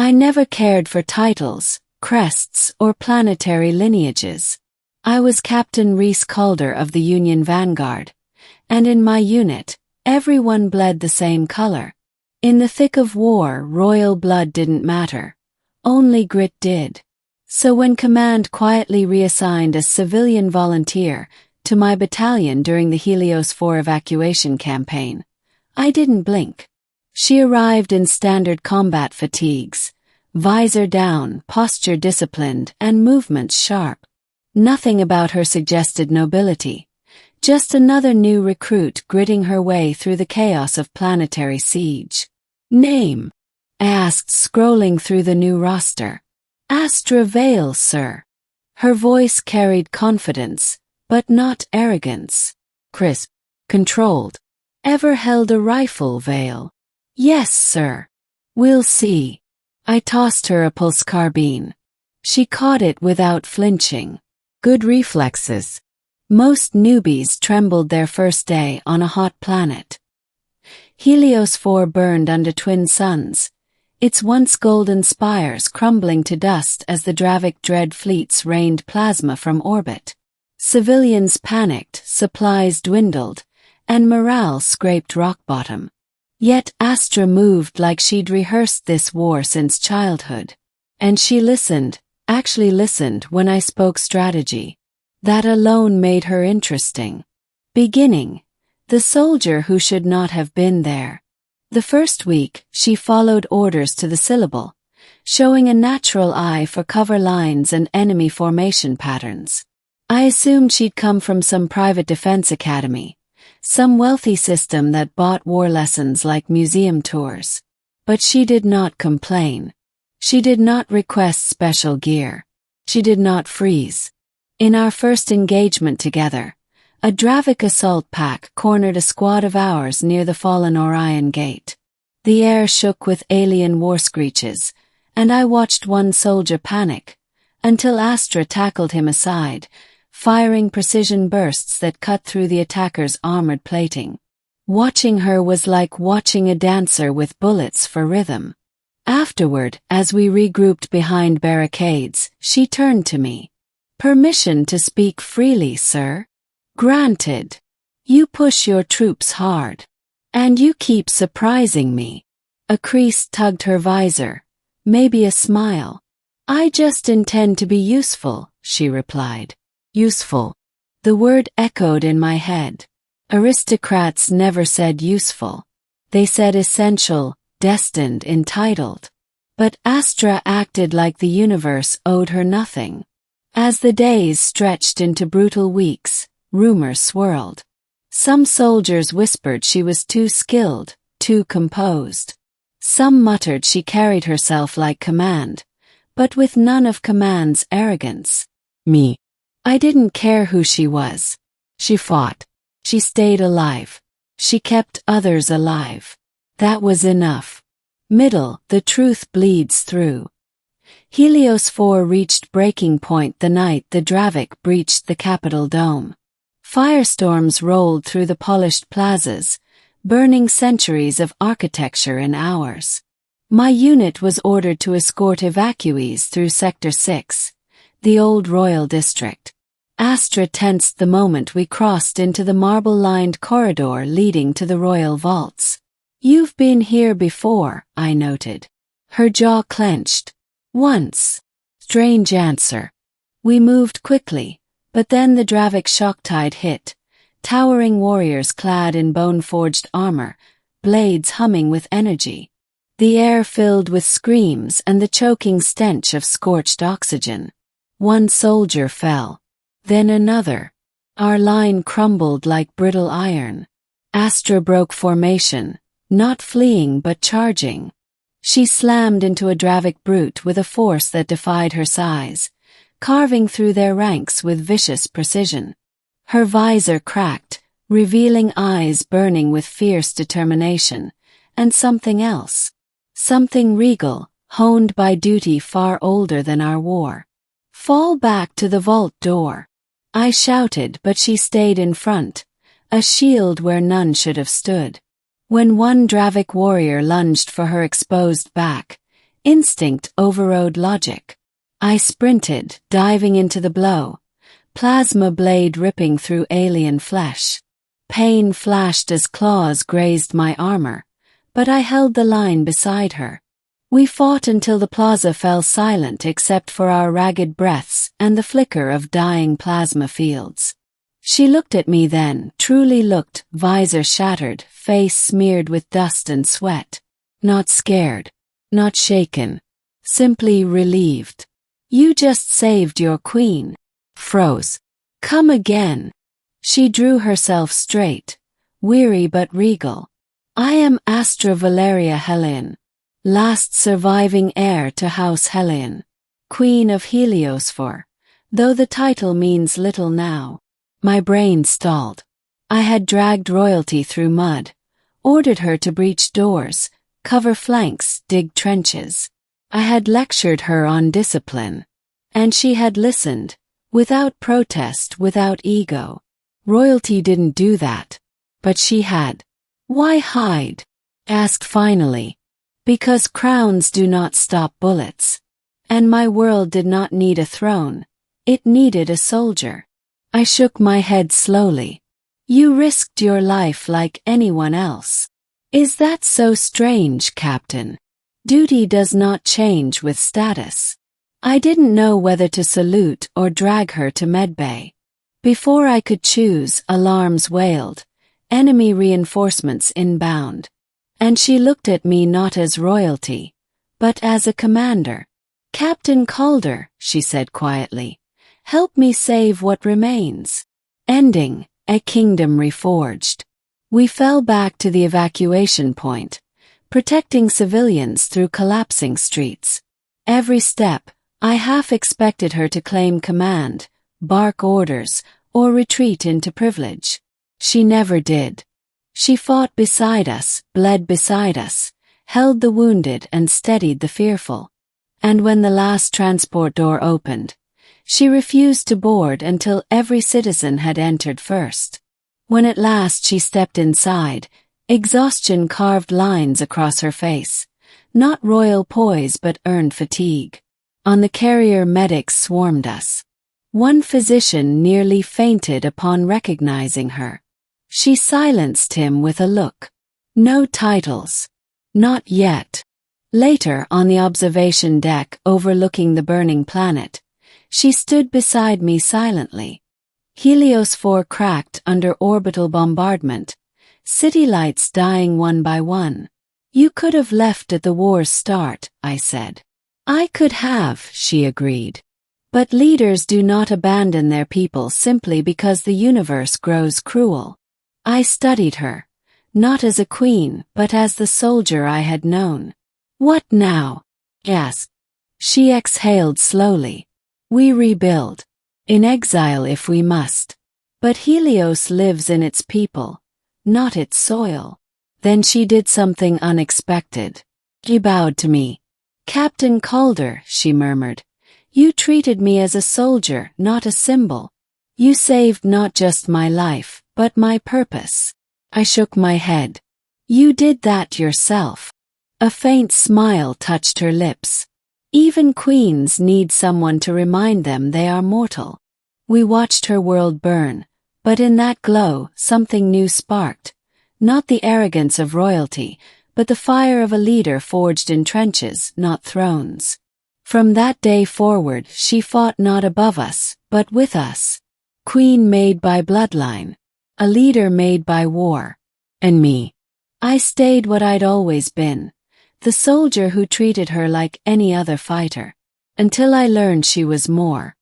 I never cared for titles, crests, or planetary lineages. I was Captain Reese Calder of the Union Vanguard, and in my unit, everyone bled the same color. In the thick of war, royal blood didn't matter. Only grit did. So when command quietly reassigned a civilian volunteer to my battalion during the Helios 4 evacuation campaign, I didn't blink. She arrived in standard combat fatigues, visor down, posture disciplined, and movements sharp. Nothing about her suggested nobility. Just another new recruit gritting her way through the chaos of planetary siege. Name? I asked, scrolling through the new roster. Astra Vale, sir. Her voice carried confidence, but not arrogance. Crisp. Controlled. Ever held a rifle, Vale? Yes, sir. We'll see. I tossed her a pulse carbine. She caught it without flinching. Good reflexes. Most newbies trembled their first day on a hot planet. Helios 4 burned under twin suns, its once golden spires crumbling to dust as the Dravic dread fleets rained plasma from orbit. Civilians panicked, supplies dwindled, and morale scraped rock bottom. Yet Astra moved like she'd rehearsed this war since childhood. And she actually listened when I spoke strategy. That alone made her interesting. Beginning, the soldier who should not have been there. The first week, she followed orders to the syllable, showing a natural eye for cover lines and enemy formation patterns. I assumed she'd come from some private defense academy, some wealthy system that bought war lessons like museum tours. But she did not complain. She did not request special gear. She did not freeze. In our first engagement together, a Dravic assault pack cornered a squad of ours near the fallen Orion Gate. The air shook with alien war screeches, and I watched one soldier panic, until Astra tackled him aside, firing precision bursts that cut through the attacker's armored plating. Watching her was like watching a dancer with bullets for rhythm. Afterward, as we regrouped behind barricades, she turned to me. Permission to speak freely, sir? Granted. You push your troops hard. And you keep surprising me. A crease tugged her visor. Maybe a smile. I just intend to be useful, she replied. Useful. The word echoed in my head. Aristocrats never said useful. They said essential, destined, entitled. But Astra acted like the universe owed her nothing. As the days stretched into brutal weeks, rumors swirled. Some soldiers whispered she was too skilled, too composed. Some muttered she carried herself like command, but with none of command's arrogance. Me. I didn't care who she was. She fought. She stayed alive. She kept others alive. That was enough. Middle, the truth bleeds through. Helios 4 reached breaking point the night the Dravic breached the Capitol dome. Firestorms rolled through the polished plazas, burning centuries of architecture in hours. My unit was ordered to escort evacuees through Sector 6, the old royal district. Astra tensed the moment we crossed into the marble-lined corridor leading to the royal vaults. You've been here before, I noted. Her jaw clenched. Once. Strange answer. We moved quickly, but then the Dravic shock tide hit, towering warriors clad in bone-forged armor, blades humming with energy. The air filled with screams and the choking stench of scorched oxygen. One soldier fell. Then another. Our line crumbled like brittle iron. Astra broke formation, not fleeing but charging. She slammed into a Dravic brute with a force that defied her size, carving through their ranks with vicious precision. Her visor cracked, revealing eyes burning with fierce determination, and something else. Something regal, honed by duty far older than our war. Fall back to the vault door. I shouted, but she stayed in front, a shield where none should have stood. When one Dravic warrior lunged for her exposed back, Instinct overrode logic. I sprinted, diving into the blow, plasma blade ripping through alien flesh. Pain flashed as claws grazed my armor, but I held the line beside her. We fought until the plaza fell silent except for our ragged breaths and the flicker of dying plasma fields. She looked at me then, truly looked, visor shattered, face smeared with dust and sweat. Not scared, not shaken, simply relieved. You just saved your queen. Froze. Come again. She drew herself straight, weary but regal. I am Astra Valeria Helene, last surviving heir to House Helene, Queen of Heliosphore, though the title means little now. My brain stalled. I had dragged royalty through mud, ordered her to breach doors, cover flanks, dig trenches. I had lectured her on discipline. And she had listened, without protest, without ego. Royalty didn't do that. But she had. Why hide? Asked finally. Because crowns do not stop bullets. And my world did not need a throne. It needed a soldier. I shook my head slowly. You risked your life like anyone else. Is that so strange, Captain? Duty does not change with status. I didn't know whether to salute or drag her to medbay. Before I could choose, alarms wailed, enemy reinforcements inbound. And she looked at me not as royalty, but as a commander. Captain Calder, she said quietly, help me save what remains. Ending, a kingdom reforged. We fell back to the evacuation point, protecting civilians through collapsing streets. Every step, I half expected her to claim command, bark orders, or retreat into privilege. She never did. She fought beside us, bled beside us, held the wounded and steadied the fearful. And when the last transport door opened, she refused to board until every citizen had entered first. When at last she stepped inside, exhaustion carved lines across her face. Not royal poise but earned fatigue. On the carrier medics swarmed us. One physician nearly fainted upon recognizing her. She silenced him with a look. No titles. Not yet. Later, on the observation deck overlooking the burning planet, she stood beside me silently. Heliosphore cracked under orbital bombardment, city lights dying one by one. You could have left at the war's start, I said. I could have, she agreed. But leaders do not abandon their people simply because the universe grows cruel. I studied her, not as a queen, but as the soldier I had known. What now? Asked. She exhaled slowly. We rebuild. In exile if we must. But Helios lives in its people, not its soil. Then she did something unexpected. She bowed to me. Captain Calder, she murmured. You treated me as a soldier, not a symbol. You saved not just my life, but my purpose. I shook my head. You did that yourself. A faint smile touched her lips. Even queens need someone to remind them they are mortal. We watched her world burn, but in that glow, something new sparked. Not the arrogance of royalty, but the fire of a leader forged in trenches, not thrones. From that day forward, she fought not above us, but with us. Queen made by bloodline. A leader made by war. And me. I stayed what I'd always been. The soldier who treated her like any other fighter. Until I learned she was more.